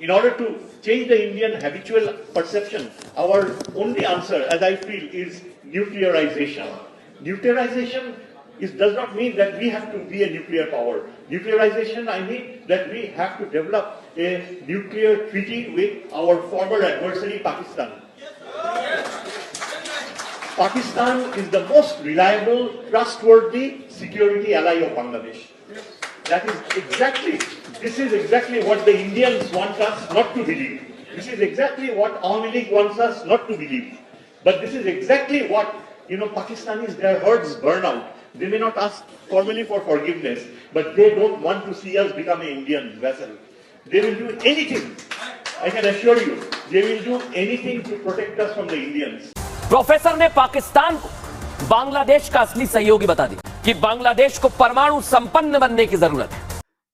In order to change the Indian habitual perception, our only answer, as I feel, is nuclearization. Nuclearization does not mean that we have to be a nuclear power. Nuclearization, I mean that we have to develop a nuclear treaty with our former adversary, Pakistan. Pakistan is the most reliable, trustworthy security ally of Bangladesh. This is exactly what the Indians want us not to believe. This is exactly what Awami League wants us not to believe. But this is exactly what, Pakistanis, their herds burn out. They may not ask formally for forgiveness, but they don't want to see us become an Indian vessel. They will do anything, I can assure you, they will do anything to protect us from the Indians. Professor ने पाकिस्तान को बांग्लादेश का असली सहयोगी बता दी कि बांग्लादेश को परमाणु संपन्न बनने की जरूरत है।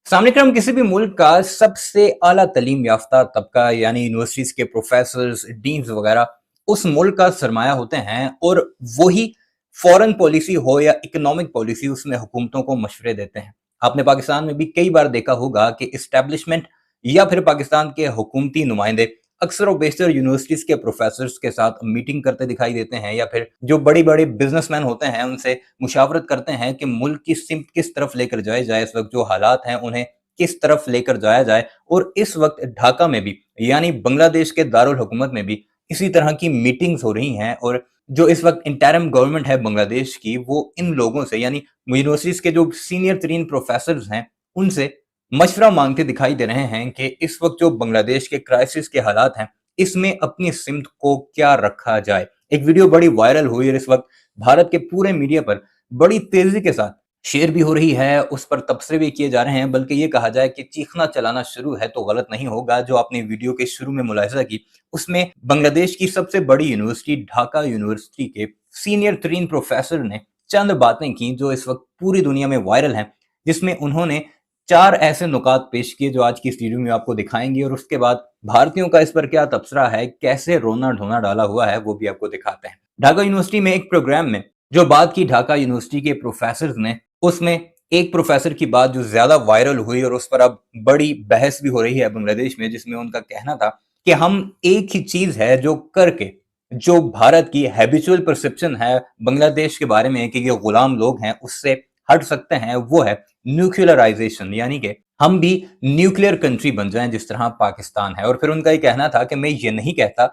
सामने क्रम किसी भी मुल्क का सबसे आला तालीम याफ्ता तबका यानी यूनिवर्सिटीज के प्रोफेसर्स, डीन्स वगैरह उस मुल्क का सरमाया होते हैं और वही फॉरेन पॉलिसी हो या इकोनॉमिक पॉलिसी उसमें हुकूमतों को मशवरे देते हैं। आपने पाकिस्तान में भी कई बार देखा होगा कि एस्टेब्लिशमेंट या फिर पाकिस्तान के हुकूमती नुमाइंदे अक्सर और बेशतर यूनिवर्सिटीज के प्रोफेसर्स के साथ मीटिंग करते दिखाई देते हैं या फिर जो बड़ी बड़ी बिजनेसमैन होते हैं उनसे मुशावरत करते हैं कि मुल्क की सिमत किस तरफ लेकर जाया जाए, इस वक्त जो हालात हैं उन्हें किस तरफ लेकर जाया जाए। और इस वक्त ढाका में भी यानी बांग्लादेश के दारुल हुकूमत में भी इसी तरह की मीटिंग्स हो रही हैं और जो इस वक्त इंटरिम गवर्नमेंट है बांग्लादेश की वो इन लोगों से यानी यूनिवर्सिटीज के जो सीनियर तरीन प्रोफेसर्स हैं उनसे मशवरा मांगते दिखाई दे रहे हैं कि इस वक्त जो बांग्लादेश के क्राइसिस के हालात हैं इसमें अपनी सिमत को क्या रखा जाए। एक वीडियो बड़ी वायरल हुई और इस वक्त भारत के पूरे मीडिया पर बड़ी तेजी के साथ शेयर भी हो रही है, उस पर तबसरे भी किए जा रहे हैं, बल्कि ये कहा जाए कि चीखना चलाना शुरू है तो गलत नहीं होगा। जो आपने वीडियो के शुरू में मुलाहिजा की उसमें बांग्लादेश की सबसे बड़ी यूनिवर्सिटी ढाका यूनिवर्सिटी के सीनियर तरीन प्रोफेसर ने चंद बातें की जो इस वक्त पूरी दुनिया में वायरल हैं, जिसमें उन्होंने 4 ऐसे नुकात पेश किए जो आज की इस वीडियो में आपको दिखाएंगे और उसके बाद भारतीयों का इस पर क्या तबसरा है, कैसे रोना ढोना डाला हुआ है वो भी आपको दिखाते हैं। ढाका यूनिवर्सिटी में एक प्रोग्राम में जो बात की ढाका यूनिवर्सिटी के प्रोफेसर ने, उसमें एक प्रोफेसर की बात जो ज्यादा वायरल हुई और उस पर अब बड़ी बहस भी हो रही है बांग्लादेश में, जिसमें उनका कहना था कि हम एक ही चीज है जो करके जो भारत की हैबिचुअल परसेप्शन है बांग्लादेश के बारे में कि ये गुलाम लोग हैं उससे हट सकते हैं, वो है न्यूक्लियराइजेशन, यानी कि हम भी न्यूक्लियर कंट्री बन जाएं जिस तरह पाकिस्तान है। और फिर उनका ये कहना था कि मैं ये नहीं कहता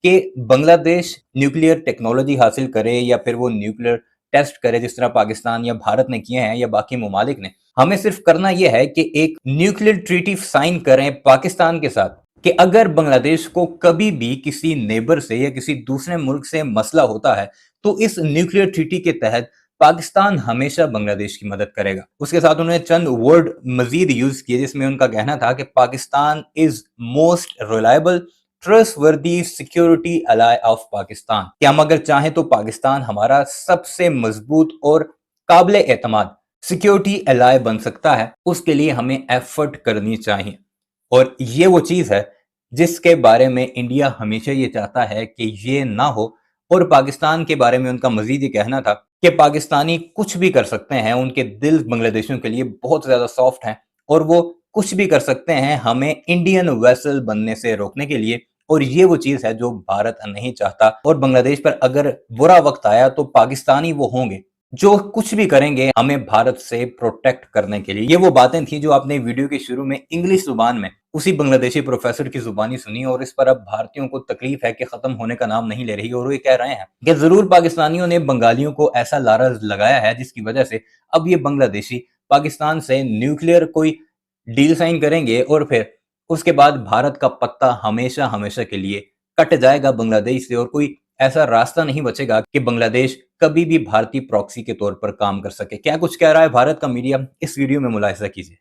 कि बांग्लादेश न्यूक्लियर टेक्नोलॉजी हासिल करे या फिर वो न्यूक्लियर टेस्ट करे जिस तरह पाकिस्तान या भारत ने किए हैं या बाकी ममालिक ने। हमें सिर्फ करना यह है कि एक न्यूक्लियर ट्रीटी साइन करें पाकिस्तान के साथ कि अगर बांग्लादेश को कभी भी किसी नेबर से या किसी दूसरे मुल्क से मसला होता है तो इस न्यूक्लियर ट्रीटी के तहत पाकिस्तान हमेशा बांग्लादेश की मदद करेगा। उसके साथ उन्होंने चंद वर्ड मजीद यूज किए जिसमें उनका कहना था कि Pakistan is most reliable trustworthy security ally of Pakistan, कि हम अगर चाहें तो पाकिस्तान हमारा सबसे मजबूत और काबिल एतमाद सिक्योरिटी अलाई बन सकता है, उसके लिए हमें एफर्ट करनी चाहिए। और ये वो चीज है जिसके बारे में इंडिया हमेशा ये चाहता है कि ये ना हो। और पाकिस्तान के बारे में उनका मजीद ये कहना था कि पाकिस्तानी कुछ भी कर सकते हैं, उनके दिल बांग्लादेशियों के लिए बहुत ज्यादा सॉफ्ट हैं और वो कुछ भी कर सकते हैं हमें इंडियन वेसल बनने से रोकने के लिए। और ये वो चीज है जो भारत नहीं चाहता और बांग्लादेश पर अगर बुरा वक्त आया तो पाकिस्तानी वो होंगे जो कुछ भी करेंगे हमें भारत से प्रोटेक्ट करने के लिए। ये वो बातें थी जो आपने वीडियो के शुरू में इंग्लिश जुबान में उसी बांग्लादेशी प्रोफेसर की जुबानी सुनी और इस पर अब भारतीयों को तकलीफ है कि खत्म होने का नाम नहीं ले रही और वो ये कह रहे हैं कि जरूर पाकिस्तानियों ने बंगालियों को ऐसा लारा लगाया है जिसकी वजह से अब ये बांग्लादेशी पाकिस्तान से न्यूक्लियर कोई डील साइन करेंगे और फिर उसके बाद भारत का पत्ता हमेशा हमेशा के लिए कट जाएगा बांग्लादेश से और कोई ऐसा रास्ता नहीं बचेगा कि बांग्लादेश कभी भी भारतीय प्रॉक्सी के तौर पर काम कर सके। क्या कुछ कह रहा है भारत का मीडिया, इस वीडियो में मुलाहिजा कीजिए।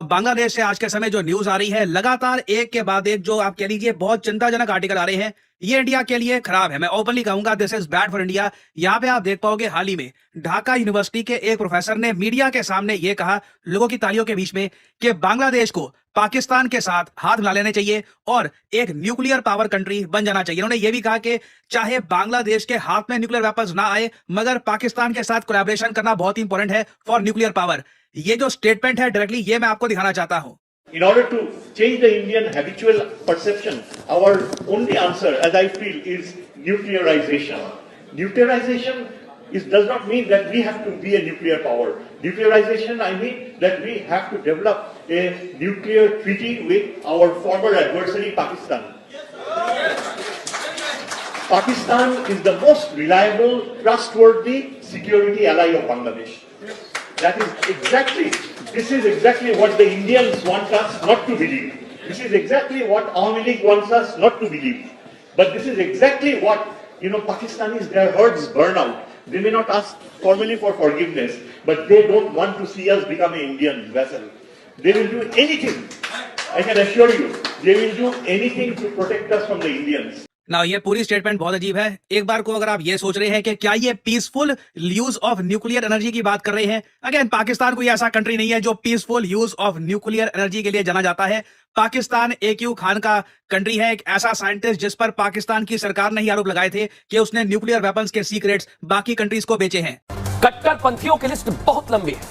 बांग्लादेश से आज के समय जो न्यूज आ रही है लगातार एक के बाद एक जो आप कह लीजिए बहुत चिंताजनक आर्टिकल आ रहे हैं, ये इंडिया के लिए खराब है। मैं ओपनली कहूंगा this is bad for India. यहाँ पे आप देख पाओगे हाल ही में ढाका यूनिवर्सिटी के एक प्रोफेसर ने मीडिया के सामने ये कहा लोगों की तालियों के बीच में कि बांग्लादेश को पाकिस्तान के साथ हाथ मिला लेने चाहिए और एक न्यूक्लियर पावर कंट्री बन जाना चाहिए। उन्होंने ये भी कहा कि चाहे बांग्लादेश के हाथ में न्यूक्लियर वेपन्स ना आए मगर पाकिस्तान के साथ कोलैबोरेशन करना बहुत इंपॉर्टेंट है फॉर न्यूक्लियर पावर। ये जो स्टेटमेंट है डायरेक्टली ये मैं आपको दिखाना चाहता हूं। In order to change the Indian habitual perception, our only answer, as I feel, is nuclearization. Nuclearization does not mean that we have to be a nuclear power. Nuclearization, I mean that we have to develop a nuclear treaty with our former adversary, Pakistan. Pakistan is the most reliable, trustworthy security ally of Bangladesh. This is exactly what the Indians want us not to believe. This is exactly what Awami League wants us not to believe. But this is exactly what, Pakistanis, their herds burn out. They may not ask formally for forgiveness, but they don't want to see us become an Indian vessel. They will do anything, I can assure you, they will do anything to protect us from the Indians. ना ये पूरी statement बहुत अजीब है। एक बार को अगर आप ये सोच रहे हैं कि क्या ये peaceful use of nuclear energy की बात कर रहे हैं, अगेन पाकिस्तान कोई ऐसा कंट्री नहीं है जो peaceful use of nuclear energy के लिए जाना जाता है। पाकिस्तान AQ खान का कंट्री है, एक ऐसा साइंटिस्ट जिस पर पाकिस्तान की सरकार ने ही आरोप लगाए थे कि उसने न्यूक्लियर वेपन्स के सीक्रेट्स बाकी कंट्रीज को बेचे हैं। कट्टरपंथियों की लिस्ट बहुत लंबी है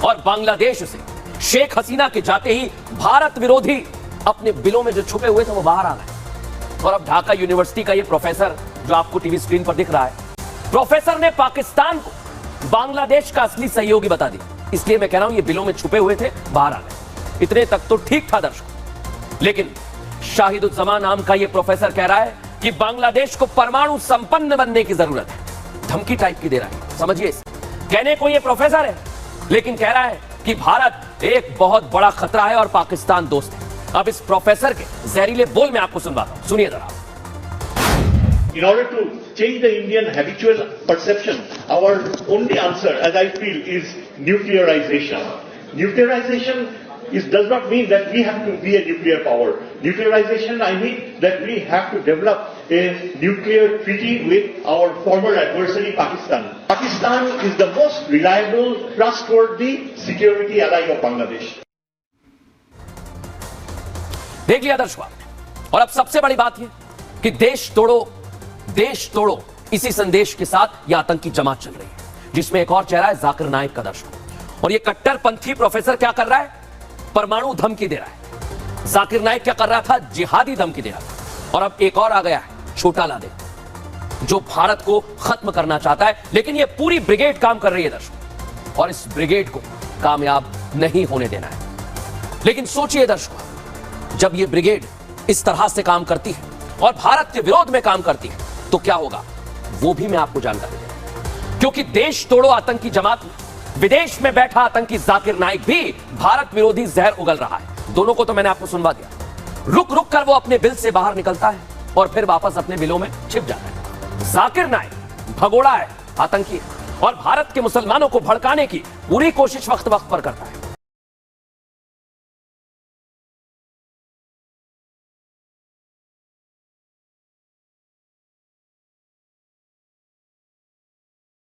और बांग्लादेश से शेख हसीना के जाते ही भारत विरोधी अपने बिलों में जो छुपे हुए थे वो बाहर आ गए। और अब ढाका यूनिवर्सिटी का ये प्रोफेसर जो आपको टीवी स्क्रीन पर दिख रहा है, प्रोफेसर ने पाकिस्तान को बांग्लादेश का असली सहयोगी बता दिया। इसलिए मैं कह रहा हूं ये बिलों में छुपे हुए थे, बाहर आ गए। इतने तक तो ठीक था दर्शकों, लेकिन शाहिदुज्जमान नाम का ये प्रोफेसर कह रहा है कि बांग्लादेश को परमाणु संपन्न बनने की जरूरत है। धमकी टाइप की दे रहा है, समझिए। कहने को ये प्रोफेसर है, लेकिन कह रहा है कि भारत एक बहुत बड़ा खतरा है और पाकिस्तान दोस्त है। अब इस प्रोफेसर के जहरीले बोल में आपको सुनवाता हूं, सुनिए जरा। In order to change the Indian habitual perception, our only answer, as I feel, is nuclearization. Nuclearization does not mean that we have to be a nuclear power. Nuclearization, I mean that we have to develop a nuclear treaty with our former adversary, Pakistan. Pakistan is the most reliable, trustworthy security ally of Bangladesh. देख लिया दर्शकों, और अब सबसे बड़ी बात यह कि देश तोड़ो इसी संदेश के साथ यह आतंकी जमात चल रही है, जिसमें एक और चेहरा है जाकिर नाइक का दर्शकों। और यह कट्टरपंथी प्रोफेसर क्या कर रहा है? परमाणु धमकी दे रहा है। जाकिर नाइक क्या कर रहा था? जिहादी धमकी दे रहा था। और अब एक और आ गया है, छोटा लादे, जो भारत को खत्म करना चाहता है। लेकिन यह पूरी ब्रिगेड काम कर रही है दर्शकों, और इस ब्रिगेड को कामयाब नहीं होने देना है। लेकिन सोचिए दर्शकों, जब ये ब्रिगेड इस तरह से काम करती है और भारत के विरोध में काम करती है तो क्या होगा, वो भी मैं आपको जानकारी दूंगा। क्योंकि देश तोड़ो आतंकी जमात में विदेश में बैठा आतंकी जाकिर नाइक भी भारत विरोधी जहर उगल रहा है। दोनों को तो मैंने आपको सुनवा दिया। रुक रुक कर वो अपने बिल से बाहर निकलता है और फिर वापस अपने बिलों में छिप जाता है। जाकिर नाइक भगोड़ा है, आतंकी है और भारत के मुसलमानों को भड़काने की पूरी कोशिश वक्त वक्त पर करता है।